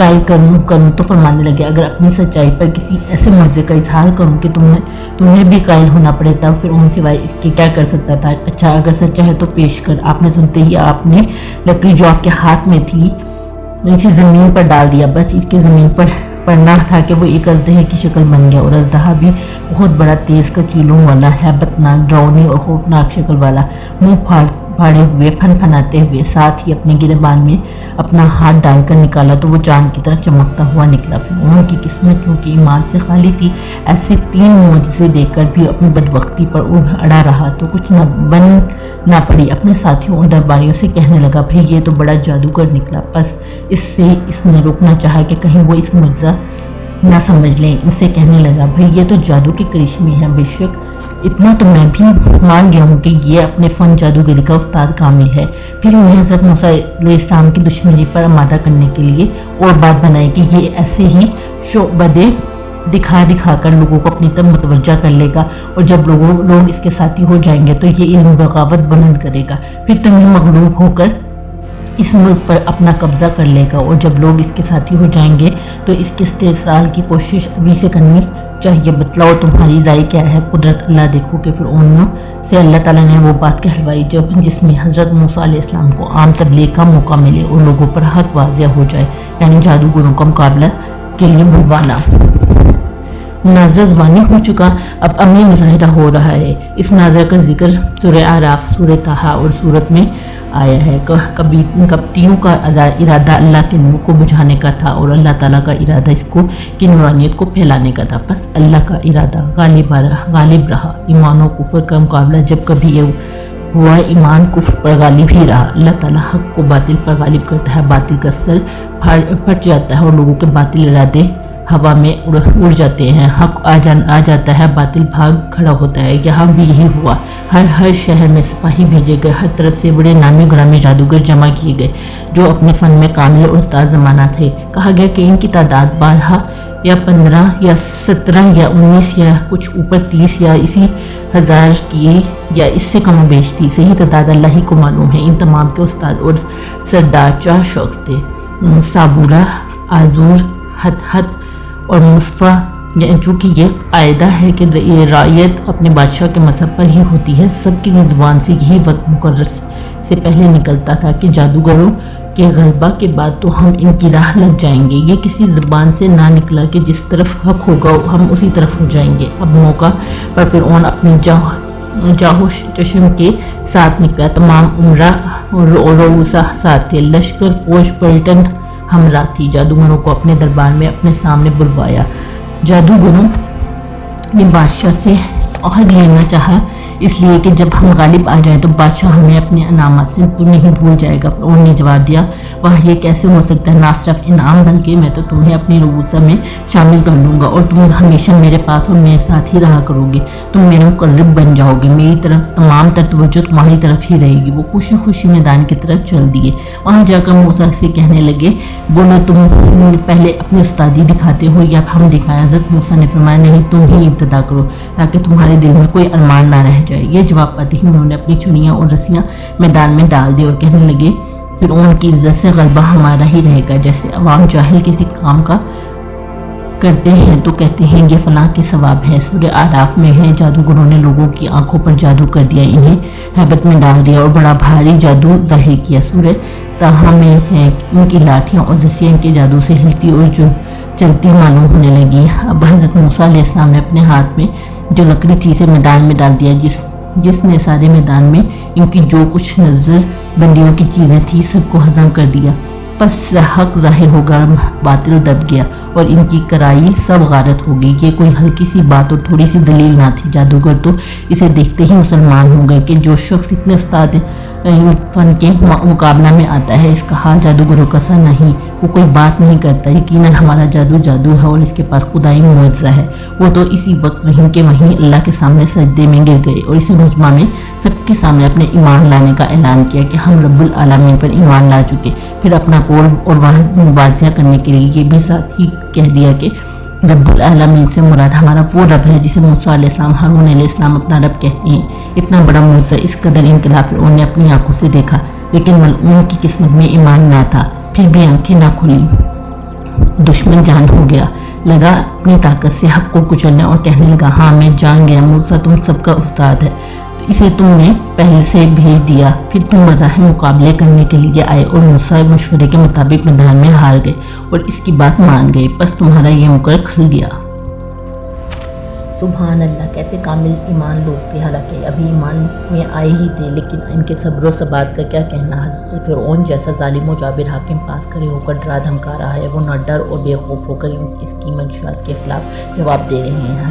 قائل کروں تو فرمانے لگے اگر اپنی سچائی پر کسی ایسے معجزے کا اظہار کروں کہ تمہیں بھی قائل ہونا پڑے تب فرعون سوائے اس کے کیا کر سکتا تھا؟ اچھا اگر سچا ہے تو پیش کر۔ آپ نے سنتے ہی آپ نے لکڑی جو آپ کے ہاتھ میں تھی اسی زمین پر ڈال دیا، بس اس کے زمین پر پڑنا تھا کہ وہ ایک اژدہے کی شکل بن گیا، اور اژدہا بھی بہت بڑا، تیز کچیلوں والا، ہیبت ناک، ڈراؤنی اور خوفناک شکل والا، منہ پھاڑے ہوئے، پھنپھناتے ہوئے، ساتھ ہی اپنے گریبان میں اپنا ہاتھ ڈال کر نکالا تو وہ چاند کی طرح چمکتا ہوا نکلا۔ فرعون کی قسمت چونکہ ایمان سے خالی تھی، ایسے 3 معجزے دیکھ کر بھی اپنی بدبختی پر اڑا رہا تو کچھ نہ پڑی۔ اپنے ساتھیوں اور درباریوں سے کہنے لگا بھئی یہ تو بڑا جادوگر نکلا، بس اس نے روکنا چاہا کہ کہیں وہ اس معجزہ نہ سمجھ لیں۔ ان سے کہنے لگا بھئی یہ تو جادو کے کرشمے ہیں، بے شک اتنا تو میں بھی مان گیا ہوں کہ یہ اپنے فن جادوگری کا استاد کامل ہے۔ پھر انہیں حضرت موسیٰ علیہ السلام کی دشمنی پر آمادہ کرنے کے لیے اور بات بنائی کہ یہ ایسے ہی شعبدے دکھا کر لوگوں کو اپنی طرف متوجہ کر لے گا، اور جب لوگ اس کے ساتھی ہو جائیں گے تو یہ علم بغاوت بلند کرے گا، پھر تمہیں مغلوب ہو کر اس ملک پر اپنا قبضہ کر لے گا، اور جب لوگ اس کے ساتھی ہو جائیں گے تو اس کے استحصال کی کوشش ابھی سے کرنی چاہیے۔ بتلاؤ تمہاری رائے کیا ہے؟ قدرت اللہ دیکھو کہ فرعون سے اللہ تعالیٰ نے وہ بات کہلوائی جس میں حضرت موسیٰ علیہ السلام کو عام تبلیغ کا موقع ملے اور لوگوں پر حق واضح ہو جائے، یعنی جادوگروں کا مقابلہ کے لیے بلوانا۔ مناظرہ زبانی ہو چکا، اب عملی مظاہرہ ہو رہا ہے۔ اس مناظرہ کا ذکر سورہ اعراف، سورہ طٰہٰ اور سورت میں آیا ہے۔ کپتیوں کا ارادہ اللہ کے نور کو بجھانے کا تھا اور اللہ تعالیٰ کا ارادہ اس کی نورانیت کو پھیلانے کا تھا، بس اللہ کا ارادہ غالب رہا۔ ایمان و کفر کا مقابلہ جب کبھی ہوا، ایمان کفر پر غالب ہی رہا۔ اللہ تعالیٰ حق کو باطل پر غالب کرتا ہے، باطل کا سر پھٹ جاتا ہے اور لوگوں کے باطل ارادے ہوا میں اڑ جاتے ہیں، حق آ جاتا ہے، باطل بھاگ کھڑا ہوتا ہے۔ یہاں بھی یہی ہوا، ہر شہر میں سپاہی بھیجے گئے، ہر طرف سے بڑے نامی گرامی جادوگر جمع کیے گئے جو اپنے فن میں کامل اور استاد زمانہ تھے۔ کہا گیا کہ ان کی تعداد 12 یا 15 یا 17 یا 19 یا کچھ اوپر 30 یا اسی 1000 کی یا اس سے کم و بیش تھی، صحیح تعداد اللہ ہی کو معلوم ہے۔ ان تمام کے استاد اور سردار 4 شخص تھے، صابورہ، آزور، ہتہت اور مصفہ، جو کہ یہ قاعدہ ہے کہ رعیت اپنے بادشاہ کے مذہب پر ہی ہوتی ہے۔ سب کی زبان سے یہی وقت مقرر سے پہلے نکلتا تھا کہ جادوگروں کے غلبہ کے بعد تو ہم ان کی راہ لگ جائیں گے۔ یہ کسی زبان سے نہ نکلا کہ جس طرف حق ہوگا ہم اسی طرف ہو جائیں گے۔ اب موقع پر فرعون اپنی جاہوش چشم کے ساتھ نکلا، تمام عمرہ اور رؤسا ساتھ تھے، لشکر فوج پلٹن ہمراہ تھی۔ جادوگروں کو اپنے دربار میں اپنے سامنے بلوایا۔ جادوگروں نے بادشاہ سے عہد لینا چاہا، اس لیے کہ جب ہم غالب آ جائیں تو بادشاہ ہمیں اپنے انعامات سے تو نہیں بھول جائے گا۔ فرعون نے جواب دیا واہ یہ کیسے ہو سکتا ہے، نہ صرف انعام بلکہ میں تو تمہیں اپنی رؤوسہ میں شامل کر لوں گا اور تم ہمیشہ میرے پاس اور میرے ساتھ ہی رہا کرو گے، تم میرے مقرب بن جاؤ گے، میری طرف تمام تر توجہ تمہاری طرف ہی رہے گی۔ وہ خوشی خوشی میدان کی طرف چل دیے۔ وہاں جا کر موسیٰ سے کہنے لگے بولو تم پہلے اپنی استادی دکھاتے ہو یا ہم دکھائیں؟ حضرت موسیٰ نے فرمایا نہیں تم ہی ابتدا کرو تاکہ تمہارے دل میں کوئی ارمان نہ رہ جائے۔ یہ جواب پاتے ہی انہوں نے اپنی چھڑیاں اور رسیاں میدان میں ڈال دی اور کہنے لگے فرعون کی عزت سے غلبہ ہمارا ہی رہے گا۔ جیسے عوام جاہل کسی کام کا کرتے ہیں تو کہتے ہیں یہ فلاں کے ثواب ہے۔ سورہ اعراف میں ہے جادوگروں نے لوگوں کی آنکھوں پر جادو کر دیا، انہیں ہیبت میں ڈال دیا اور بڑا بھاری جادو ظاہر کیا۔ سورہ طٰہٰ میں ہے ان کی لاٹھیاں اور رسیاں کے جادو سے ہلتی اور جو چلتی معلوم ہونے لگی۔ اب حضرت موسیٰ علیہ السلام نے اپنے ہاتھ میں جو لکڑی تھی اسے میدان میں ڈال دیا، جس نے سارے میدان میں ان کی جو کچھ نظر بندیوں کی چیزیں تھیں سب کو ہضم کر دیا۔ پس حق ظاہر ہو گیا، باطل دب گیا اور ان کی کرائی سب غارت ہو گئی۔ یہ کوئی ہلکی سی بات اور تھوڑی سی دلیل نہ تھی، جادوگر تو اسے دیکھتے ہی مسلمان ہو گئے کہ جو شخص اتنے استاد فن کے مقابلہ میں آتا ہے اس کا حال جادوگروں کا سا نہیں، وہ کوئی بات نہیں کرتا، یقیناً ہمارا جادو ہے اور اس کے پاس خدائی معجزہ ہے۔ وہ تو اسی وقت وہیں کے وہیں اللہ کے سامنے سجدے میں گر گئے اور اسی مجمع میں سب کے سامنے اپنے ایمان لانے کا اعلان کیا کہ ہم رب العالمین پر ایمان لا چکے۔ پھر اپنا قول اور واضح کرنے کے لیے یہ بھی ساتھ ہی کہہ دیا کہ رب العالمین سے مراد ہمارا وہ رب ہے جسے موسیٰ علیہ السلام ہارون علیہ السلام اپنا رب کہتے ہیں۔ اتنا بڑا معجزہ، اس قدر انقلاب فرعون نے اپنی آنکھوں سے دیکھا، لیکن ملعون کی قسمت میں ایمان نہ تھا، پھر بھی آنکھیں نہ کھلی۔ دشمن جان ہو گیا، لگا اپنی طاقت سے حق کو کچلنے اور کہنے لگا ہاں میں جان گیا موسیٰ تم سب کا استاد ہے، اسے تم نے پہلے سے بھیج دیا، پھر تم بظاہر مقابلے کرنے کے لیے آئے اور موسیٰ مشورے کے مطابق میدان میں ہار گئے اور اس کی بات مان گئے، بس تمہارا یہ مکر کھل گیا۔ سبحان اللہ، کیسے کامل ایمان لوگ تھے، حالانکہ ابھی ایمان میں آئے ہی تھے، لیکن ان کے صبر و ثبات کا کیا کہنا۔ حضرت فرعون جیسا ظالم و جابر حاکم پاس کھڑے ہو کر ڈرا دھمکا رہا ہے، وہ نہ ڈر اور بے خوف ہو کر اس کی منشیات کے خلاف جواب دے رہے ہیں۔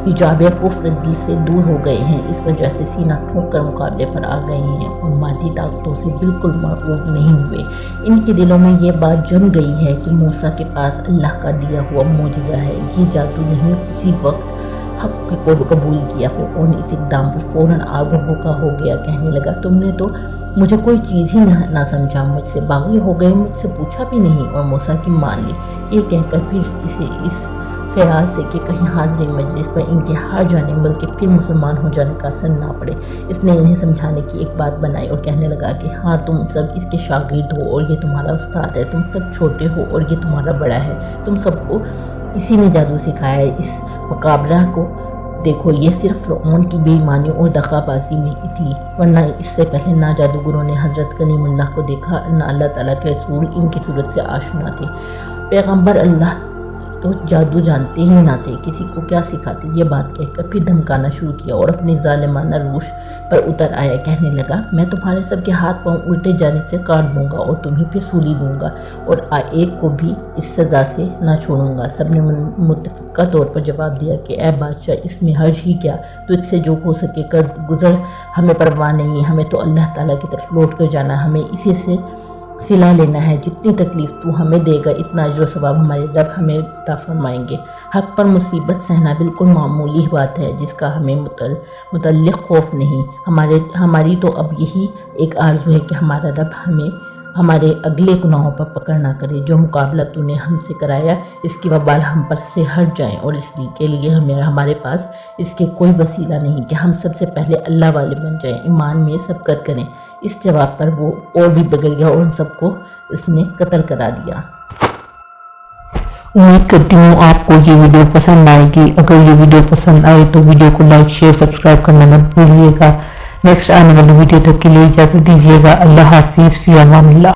حجاب کفر دل سے دور ہو گئے ہیں، اس وجہ سے سینہ ٹھوک کر مقابلے پر آ گئے ہیں اور مادی طاقتوں سے بالکل مرعوب نہیں ہوئے۔ ان کے دلوں میں یہ بات جم گئی ہے کہ موسیٰ کے پاس اللہ کا دیا ہوا معجزہ ہے، یہ جادو نہیں۔ اسی وقت حق کو قبول کیا، فرعون اس اقدام پر فوراً آگ و بھوکا ہو گیا، کہنے لگا تم نے تو مجھے کوئی چیز ہی نہ سمجھا، مجھ سے باغی ہو گئے، مجھ سے پوچھا بھی نہیں اور موسیٰ کی مان لی۔ یہ کہہ کر پھر اسے اس خیال سے کہ کہیں حاضر مجلس پر ان کے ہار جانے بلکہ پھر مسلمان ہو جانے کا اثر نہ پڑے، اس نے انہیں سمجھانے کی ایک بات بنائی اور کہنے لگا کہ ہاں تم سب اس کے شاگرد ہو اور یہ تمہارا استاد ہے، تم سب چھوٹے ہو اور یہ تمہارا بڑا ہے، تم سب کو اسی نے جادو سکھایا ہے۔ اس مقابلہ کو دیکھو، یہ صرف فرعون کی بے ایمانی اور دغا بازی میں تھی، ورنہ اس سے پہلے نہ جادوگروں نے حضرت کلیم اللہ کو دیکھا، نہ اللہ تعالیٰ کے رسول ان کی صورت سے آشنا تھے۔ پیغمبر اللہ تو جادو جانتے ہی نہ تھے، کسی کو کیا سکھاتے۔ یہ بات کہہ کر پھر دھمکانا شروع کیا اور اپنی ظالمانہ روش پر اتر آیا، کہنے لگا میں تمہارے سب کے ہاتھ پاؤں الٹے جانب سے کاٹ دوں گا اور تمہیں پھر سولی دوں گا اور ایک کو بھی اس سزا سے نہ چھوڑوں گا۔ سب نے متفقہ طور پر جواب دیا کہ اے بادشاہ، اس میں حرج ہی کیا، تجھ سے جو ہو سکے گزر، ہمیں پرواہ نہیں، ہمیں تو اللہ تعالیٰ کی طرف لوٹ کر جانا، ہمیں اسی سے صلہ لینا ہے، جتنی تکلیف تو ہمیں دے گا اتنا اجر و ثواب ہمارے رب ہمیں عطا فرمائیں گے۔ حق پر مصیبت سہنا بالکل معمولی بات ہے جس کا ہمیں متعلق خوف نہیں۔ ہماری تو اب یہی ایک آرزو ہے کہ ہمارا رب ہمیں ہمارے اگلے گناہوں پر پکڑ نہ کرے، جو مقابلہ تو نے ہم سے کرایا اس کی وبال ہم پر سے ہٹ جائیں، اور اس کے لیے ہمارے پاس اس کے کوئی وسیلہ نہیں کہ ہم سب سے پہلے اللہ والے بن جائیں، ایمان میں سبقت کریں۔ اس جواب پر وہ اور بھی بگڑ گیا اور ان سب کو اس نے قتل کرا دیا۔ امید کرتی ہوں آپ کو یہ ویڈیو پسند آئے گی۔ اگر یہ ویڈیو پسند آئے تو ویڈیو کو لائک، شیئر، سبسکرائب کرنا مت بھولیے گا۔ نیکسٹ آنے والی ویڈیو تک کے لیے اجازت دیجیے گا۔ اللہ حافظ، فی امان اللہ۔